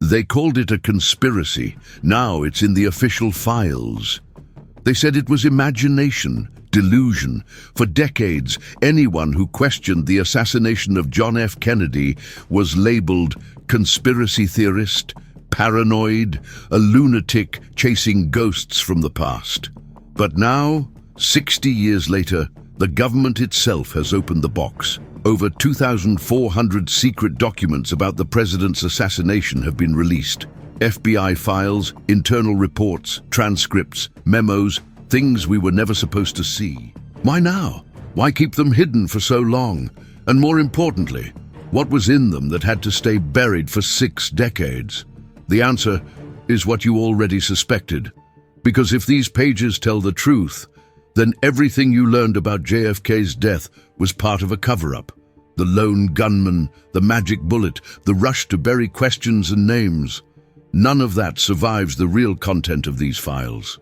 They called it a conspiracy. Now it's in the official files. They said it was imagination, delusion. For decades, anyone who questioned the assassination of John F. Kennedy was labeled conspiracy theorist, paranoid, a lunatic chasing ghosts from the past. But now, 60 years later, the government itself has opened the box. Over 2,400 secret documents about the president's assassination have been released. FBI files, internal reports, transcripts, memos, things we were never supposed to see. Why now? Why keep them hidden for so long? And more importantly, what was in them that had to stay buried for 6 decades? The answer is what you already suspected. Because if these pages tell the truth, then everything you learned about JFK's death was part of a cover-up. The lone gunman, the magic bullet, the rush to bury questions and names. None of that survives the real content of these files.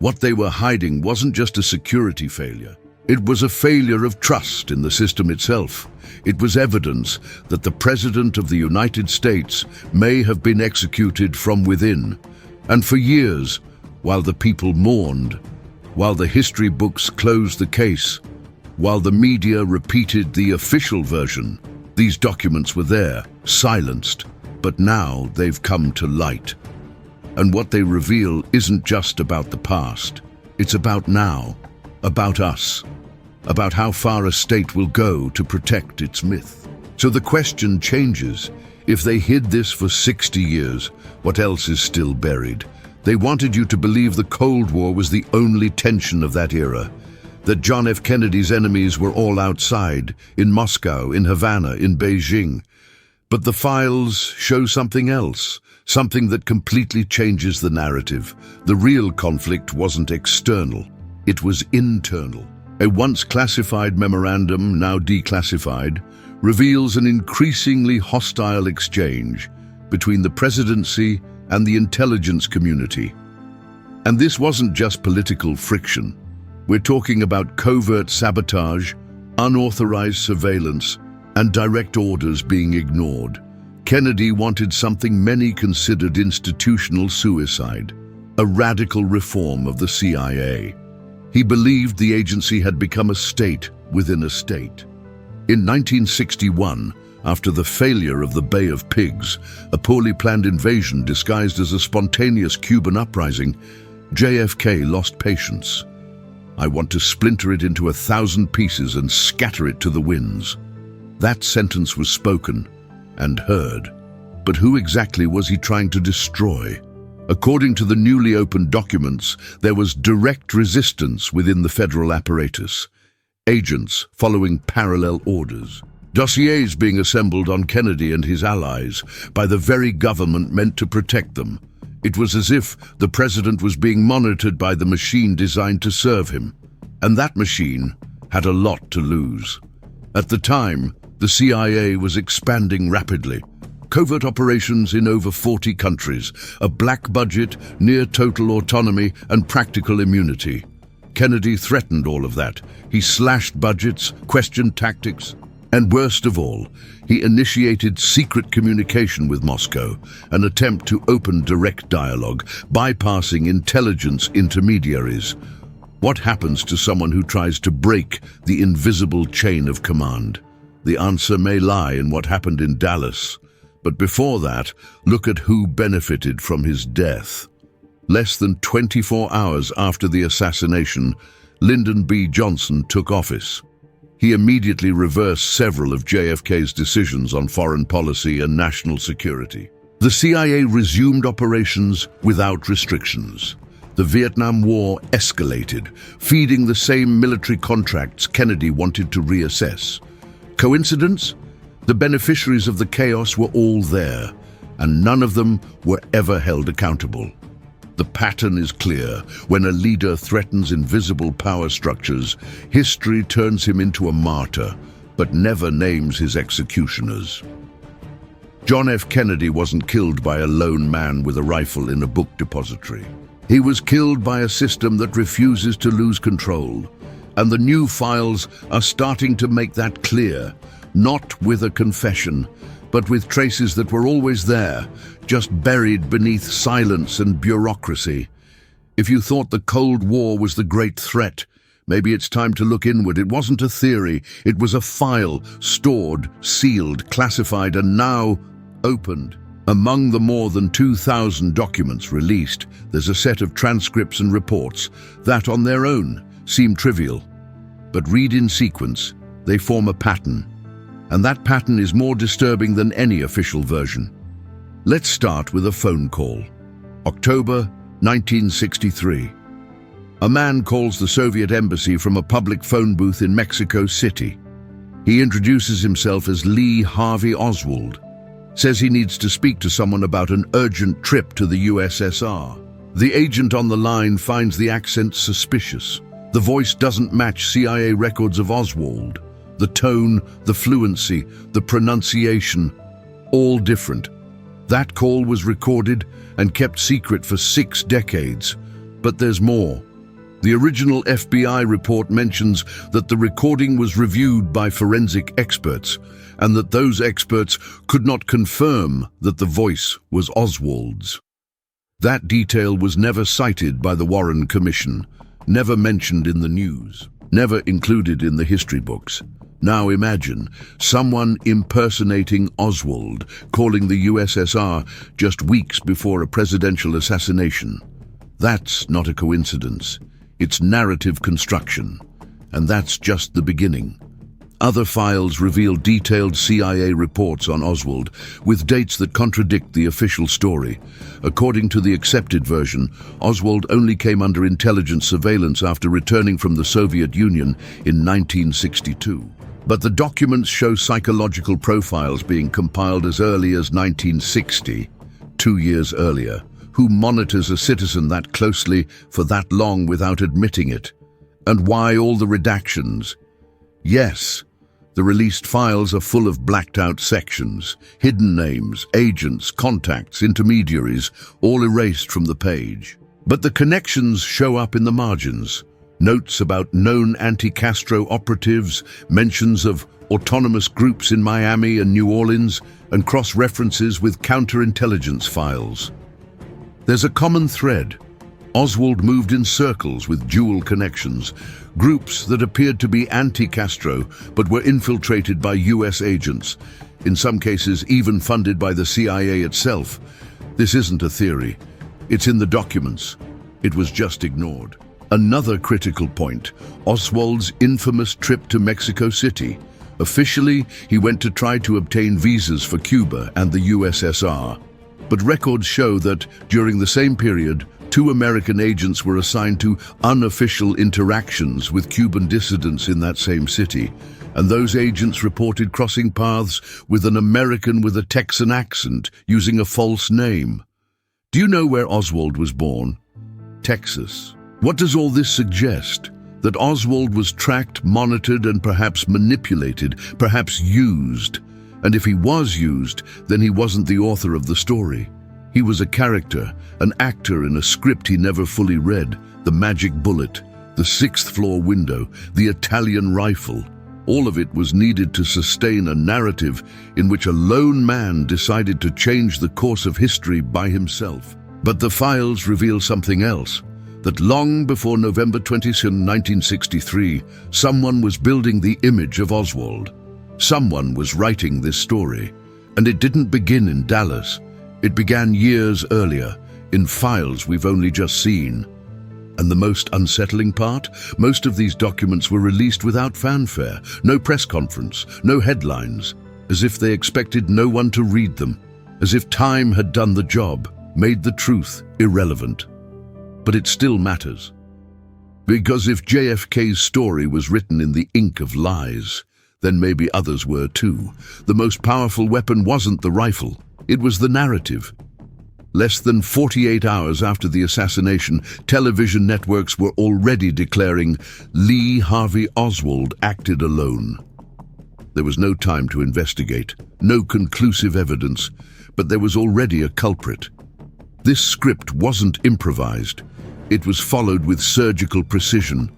What they were hiding wasn't just a security failure. It was a failure of trust in the system itself. It was evidence that the President of the United States may have been executed from within. And for years, while the people mourned, while the history books closed the case, while the media repeated the official version, these documents were there, silenced, but now they've come to light. And what they reveal isn't just about the past. It's about now, about us, about how far a state will go to protect its myth. So the question changes. If they hid this for 60 years, what else is still buried? They wanted you to believe the Cold War was the only tension of that era, that John F. Kennedy's enemies were all outside, in Moscow, in Havana, in Beijing. But the files show something else, something that completely changes the narrative. The real conflict wasn't external, it was internal. A once classified memorandum, now declassified, reveals an increasingly hostile exchange between the presidency and the intelligence community. And this wasn't just political friction. We're talking about covert sabotage, unauthorized surveillance, and direct orders being ignored. Kennedy wanted something many considered institutional suicide, a radical reform of the CIA. He believed the agency had become a state within a state. In 1961, after the failure of the Bay of Pigs, a poorly planned invasion disguised as a spontaneous Cuban uprising, JFK lost patience. I want to splinter it into 1,000 pieces and scatter it to the winds. That sentence was spoken and heard. But who exactly was he trying to destroy? According to the newly opened documents, there was direct resistance within the federal apparatus. Agents following parallel orders. Dossiers being assembled on Kennedy and his allies by the very government meant to protect them. It was as if the president was being monitored by the machine designed to serve him. And that machine had a lot to lose. At the time, the CIA was expanding rapidly. Covert operations in over 40 countries, a black budget, near total autonomy and practical immunity. Kennedy threatened all of that. He slashed budgets, questioned tactics, and worst of all, he initiated secret communication with Moscow, an attempt to open direct dialogue, bypassing intelligence intermediaries. What happens to someone who tries to break the invisible chain of command? The answer may lie in what happened in Dallas. But before that, look at who benefited from his death. Less than 24 hours after the assassination, Lyndon B. Johnson took office. He immediately reversed several of JFK's decisions on foreign policy and national security. The CIA resumed operations without restrictions. The Vietnam War escalated, feeding the same military contracts Kennedy wanted to reassess. Coincidence? The beneficiaries of the chaos were all there, and none of them were ever held accountable. The pattern is clear. When a leader threatens invisible power structures, history turns him into a martyr, but never names his executioners. John F. Kennedy wasn't killed by a lone man with a rifle in a book depository. He was killed by a system that refuses to lose control. And the new files are starting to make that clear, not with a confession, but with traces that were always there, just buried beneath silence and bureaucracy. If you thought the Cold War was the great threat, maybe it's time to look inward. It wasn't a theory, it was a file, stored, sealed, classified, and now opened. Among the more than 2,000 documents released, there's a set of transcripts and reports that, on their own, seem trivial. But read in sequence, they form a pattern. And that pattern is more disturbing than any official version. Let's start with a phone call. October 1963. A man calls the Soviet embassy from a public phone booth in Mexico City. He introduces himself as Lee Harvey Oswald, says he needs to speak to someone about an urgent trip to the USSR. The agent on the line finds the accent suspicious. The voice doesn't match CIA records of Oswald. The tone, the fluency, the pronunciation, all different. That call was recorded and kept secret for 6 decades. But there's more. The original FBI report mentions that the recording was reviewed by forensic experts and that those experts could not confirm that the voice was Oswald's. That detail was never cited by the Warren Commission, never mentioned in the news, never included in the history books. Now imagine someone impersonating Oswald, calling the USSR just weeks before a presidential assassination. That's not a coincidence. It's narrative construction. And that's just the beginning. Other files reveal detailed CIA reports on Oswald, with dates that contradict the official story. According to the accepted version, Oswald only came under intelligence surveillance after returning from the Soviet Union in 1962. But the documents show psychological profiles being compiled as early as 1960, 2 years earlier. Who monitors a citizen that closely for that long without admitting it? And why all the redactions? Yes, the released files are full of blacked-out sections, hidden names, agents, contacts, intermediaries, all erased from the page. But the connections show up in the margins. Notes about known anti-Castro operatives, mentions of autonomous groups in Miami and New Orleans, and cross-references with counterintelligence files. There's a common thread. Oswald moved in circles with dual connections, groups that appeared to be anti-Castro but were infiltrated by US agents, in some cases even funded by the CIA itself. This isn't a theory. It's in the documents. It was just ignored. Another critical point, Oswald's infamous trip to Mexico City. Officially, he went to try to obtain visas for Cuba and the USSR. But records show that, during the same period, 2 American agents were assigned to unofficial interactions with Cuban dissidents in that same city, and those agents reported crossing paths with an American with a Texan accent using a false name. Do you know where Oswald was born? Texas. What does all this suggest? That Oswald was tracked, monitored, and perhaps manipulated, perhaps used. And if he was used, then he wasn't the author of the story. He was a character, an actor in a script he never fully read. The magic bullet, the 6th floor window, the Italian rifle. All of it was needed to sustain a narrative in which a lone man decided to change the course of history by himself. But the files reveal something else. That long before November 22, 1963, someone was building the image of Oswald. Someone was writing this story, and it didn't begin in Dallas. It began years earlier, in files we've only just seen. And the most unsettling part? Most of these documents were released without fanfare, no press conference, no headlines, as if they expected no one to read them, as if time had done the job, made the truth irrelevant. But it still matters. Because if JFK's story was written in the ink of lies, then maybe others were too. The most powerful weapon wasn't the rifle, it was the narrative. Less than 48 hours after the assassination, television networks were already declaring Lee Harvey Oswald acted alone. There was no time to investigate, no conclusive evidence, but there was already a culprit. This script wasn't improvised. It was followed with surgical precision,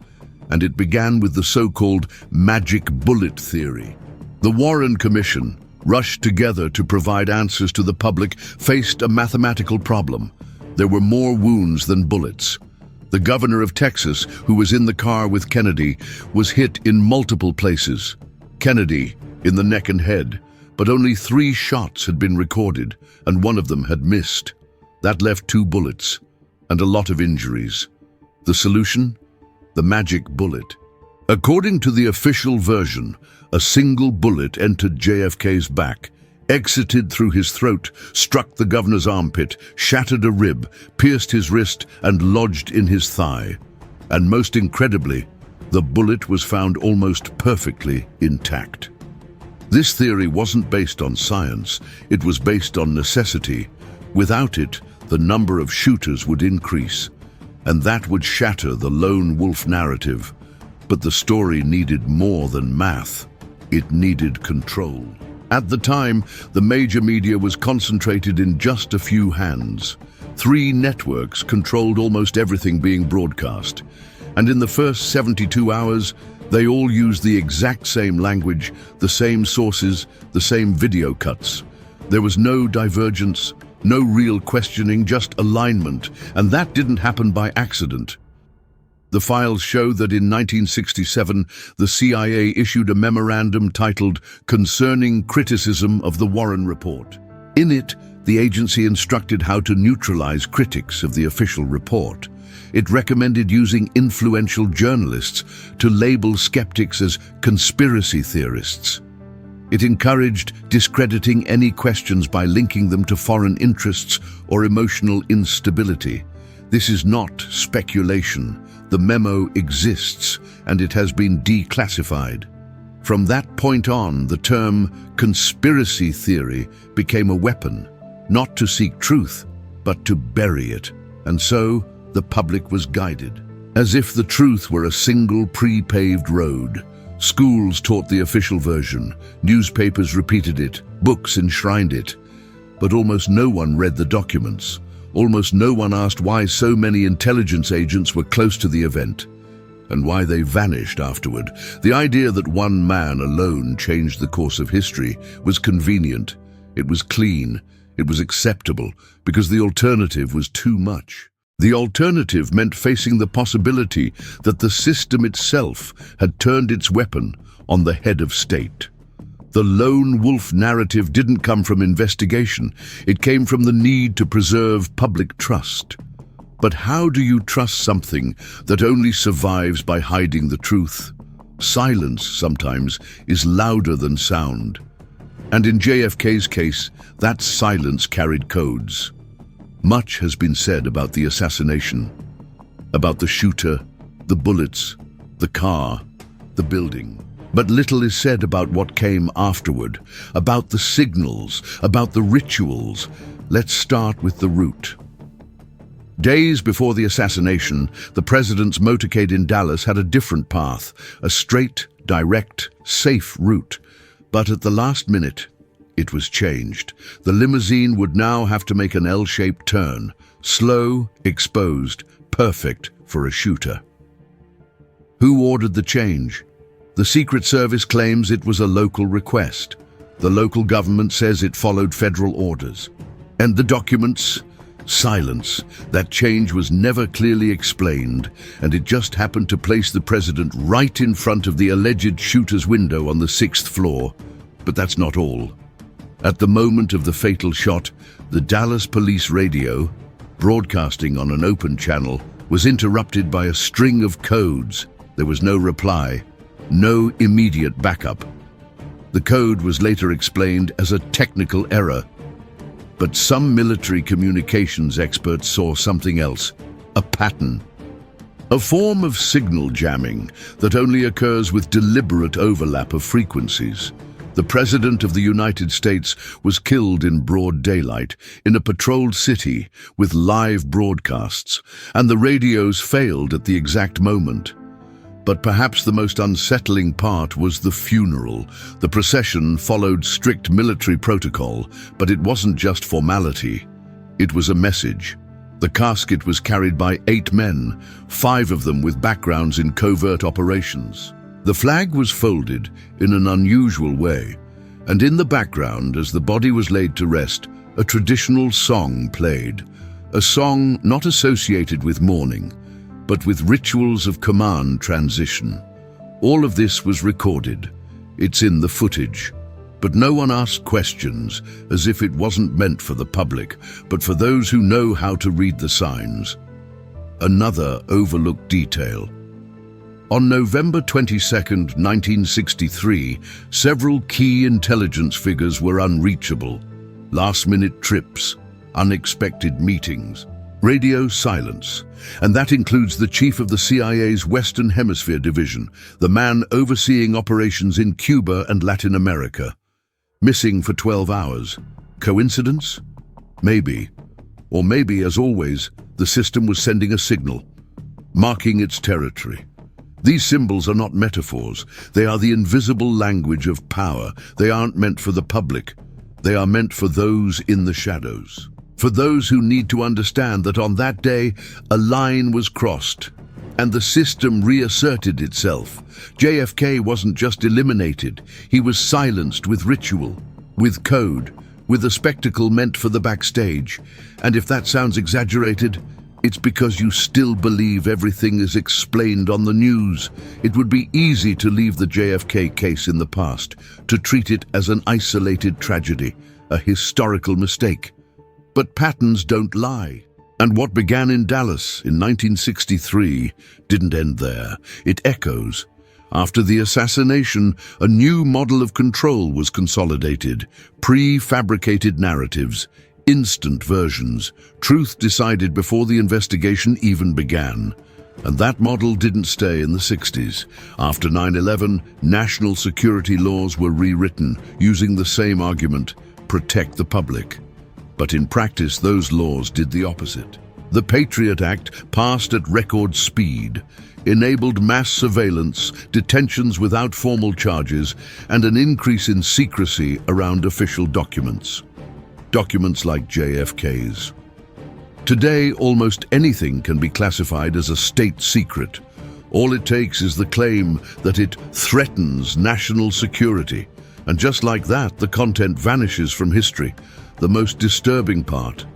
and it began with the so-called magic bullet theory. The Warren Commission, rushed together to provide answers to the public, faced a mathematical problem. There were more wounds than bullets. The governor of Texas, who was in the car with Kennedy, was hit in multiple places. Kennedy in the neck and head, but only 3 shots had been recorded, and one of them had missed. That left 2 bullets and a lot of injuries. The solution? The magic bullet. According to the official version, a single bullet entered JFK's back, exited through his throat, struck the governor's armpit, shattered a rib, pierced his wrist, and lodged in his thigh. And most incredibly, the bullet was found almost perfectly intact. This theory wasn't based on science, it was based on necessity. Without it, the number of shooters would increase, and that would shatter the lone wolf narrative. But the story needed more than math. It needed control. At the time, the major media was concentrated in just a few hands. 3 networks controlled almost everything being broadcast. And in the first 72 hours, they all used the exact same language, the same sources, the same video cuts. There was no divergence, no real questioning, just alignment, and that didn't happen by accident. The files show that in 1967, the CIA issued a memorandum titled Concerning Criticism of the Warren Report. In it, the agency instructed how to neutralize critics of the official report. It recommended using influential journalists to label skeptics as conspiracy theorists. It encouraged discrediting any questions by linking them to foreign interests or emotional instability. This is not speculation. The memo exists, and it has been declassified. From that point on, the term conspiracy theory became a weapon, not to seek truth, but to bury it. And so, the public was guided. As if the truth were a single pre-paved road. Schools taught the official version, newspapers repeated it, books enshrined it. But almost no one read the documents. Almost no one asked why so many intelligence agents were close to the event, and why they vanished afterward. The idea that one man alone changed the course of history was convenient. It was clean. It was acceptable, because the alternative was too much. The alternative meant facing the possibility that the system itself had turned its weapon on the head of state. The lone wolf narrative didn't come from investigation. It came from the need to preserve public trust. But how do you trust something that only survives by hiding the truth? Silence, sometimes, is louder than sound. And in JFK's case, that silence carried codes. Much has been said about the assassination, about the shooter, the bullets, the car, the building. But little is said about what came afterward, about the signals, about the rituals. Let's start with the route. Days before the assassination, the president's motorcade in Dallas had a different path, a straight, direct, safe route. But at the last minute, it was changed. The limousine would now have to make an L-shaped turn, slow, exposed, perfect for a shooter. Who ordered the change? The Secret Service claims it was a local request. The local government says it followed federal orders. And the documents? Silence. That change was never clearly explained, and it just happened to place the president right in front of the alleged shooter's window on the 6th floor. But that's not all. At the moment of the fatal shot, the Dallas police radio, broadcasting on an open channel, was interrupted by a string of codes. There was no reply. No immediate backup. The code was later explained as a technical error. But some military communications experts saw something else, a pattern. A form of signal jamming that only occurs with deliberate overlap of frequencies. The President of the United States was killed in broad daylight in a patrolled city with live broadcasts, and the radios failed at the exact moment. But perhaps the most unsettling part was the funeral. The procession followed strict military protocol, but it wasn't just formality. It was a message. The casket was carried by 8 men, 5 of them with backgrounds in covert operations. The flag was folded in an unusual way, And in the background, as the body was laid to rest, a traditional song played. A song not associated with mourning, but with rituals of command transition. All of this was recorded. It's in the footage. But no one asked questions, as if it wasn't meant for the public, but for those who know how to read the signs. Another overlooked detail. On November 22, 1963, several key intelligence figures were unreachable. Last-minute trips, unexpected meetings, radio silence, and that includes the chief of the CIA's Western Hemisphere Division, the man overseeing operations in Cuba and Latin America. Missing for 12 hours. Coincidence? Maybe. Or maybe, as always, the system was sending a signal, marking its territory. These symbols are not metaphors. They are the invisible language of power. They aren't meant for the public. They are meant for those in the shadows. For those who need to understand that on that day, a line was crossed, and the system reasserted itself. JFK wasn't just eliminated. He was silenced with ritual, with code, with a spectacle meant for the backstage. And if that sounds exaggerated, it's because you still believe everything is explained on the news. It would be easy to leave the JFK case in the past, to treat it as an isolated tragedy, a historical mistake. But patterns don't lie. And what began in Dallas in 1963 didn't end there. It echoes. After the assassination, a new model of control was consolidated. Pre-fabricated narratives, instant versions, truth decided before the investigation even began. And that model didn't stay in the 60s. After 9/11, national security laws were rewritten, using the same argument, protect the public. But in practice, those laws did the opposite. The Patriot Act, passed at record speed, enabled mass surveillance, detentions without formal charges, and an increase in secrecy around official documents. Documents like JFK's. Today, almost anything can be classified as a state secret. All it takes is the claim that it threatens national security. And just like that, the content vanishes from history. The most disturbing part,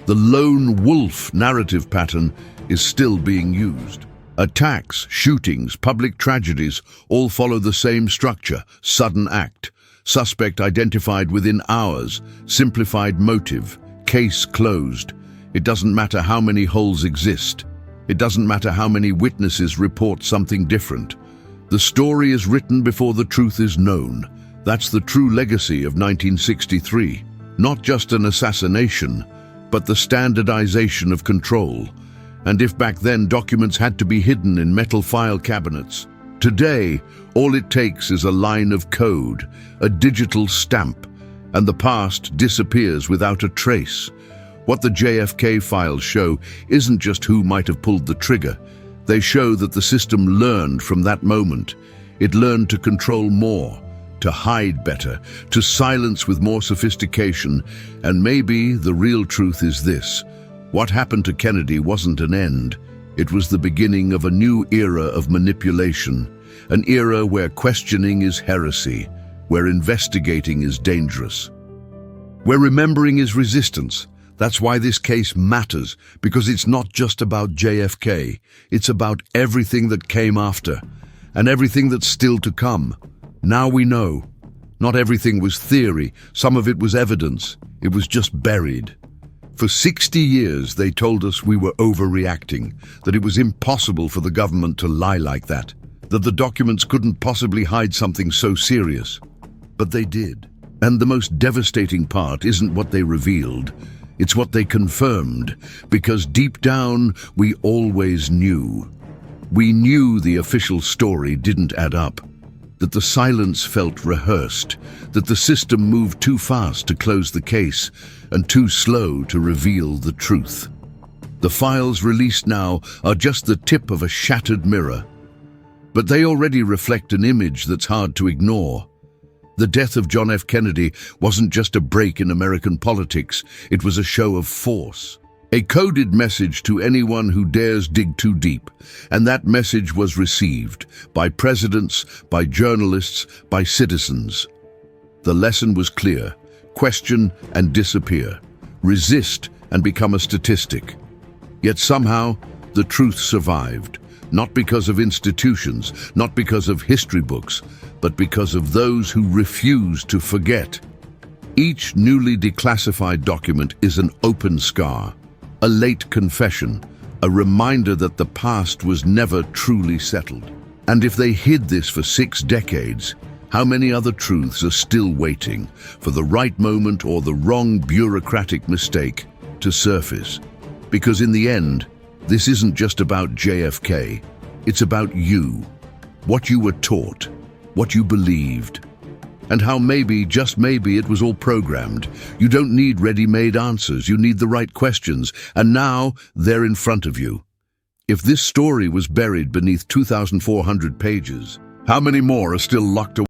the lone wolf narrative pattern, is still being used. Attacks, shootings, public tragedies all follow the same structure: sudden act, suspect identified within hours, simplified motive, case closed. It doesn't matter how many holes exist. It doesn't matter how many witnesses report something different. The story is written before the truth is known. That's the true legacy of 1963. Not just an assassination, but the standardization of control. And if back then documents had to be hidden in metal file cabinets, today all it takes is a line of code, a digital stamp, and the past disappears without a trace. What the JFK files show isn't just who might have pulled the trigger. They show that the system learned from that moment. It learned to control more, to hide better, to silence with more sophistication. And maybe the real truth is this: what happened to Kennedy wasn't an end. It was the beginning of a new era of manipulation, an era where questioning is heresy, where investigating is dangerous, where remembering is resistance. That's why this case matters, because it's not just about JFK. It's about everything that came after, and everything that's still to come. Now we know. Not everything was theory. Some of it was evidence. It was just buried. For 60 years, they told us we were overreacting, that it was impossible for the government to lie like that the documents couldn't possibly hide something so serious. But they did. And the most devastating part isn't what they revealed. It's what they confirmed, because deep down, we always knew. We knew the official story didn't add up, that the silence felt rehearsed, that the system moved too fast to close the case and too slow to reveal the truth. The files released now are just the tip of a shattered mirror, but they already reflect an image that's hard to ignore. The death of John F. Kennedy wasn't just a break in American politics, it was a show of force. A coded message to anyone who dares dig too deep, and that message was received by presidents, by journalists, by citizens. The lesson was clear: question and disappear, resist and become a statistic. Yet somehow, the truth survived, not because of institutions, not because of history books, but because of those who refused to forget. Each newly declassified document is an open scar, a late confession, a reminder that the past was never truly settled. And if they hid this for 6 decades, how many other truths are still waiting for the right moment or the wrong bureaucratic mistake to surface? Because in the end, this isn't just about JFK, it's about you, what you were taught, what you believed, and how maybe, just maybe, it was all programmed. You don't need ready-made answers, you need the right questions, and now they're in front of you. If this story was buried beneath 2,400 pages, how many more are still locked away?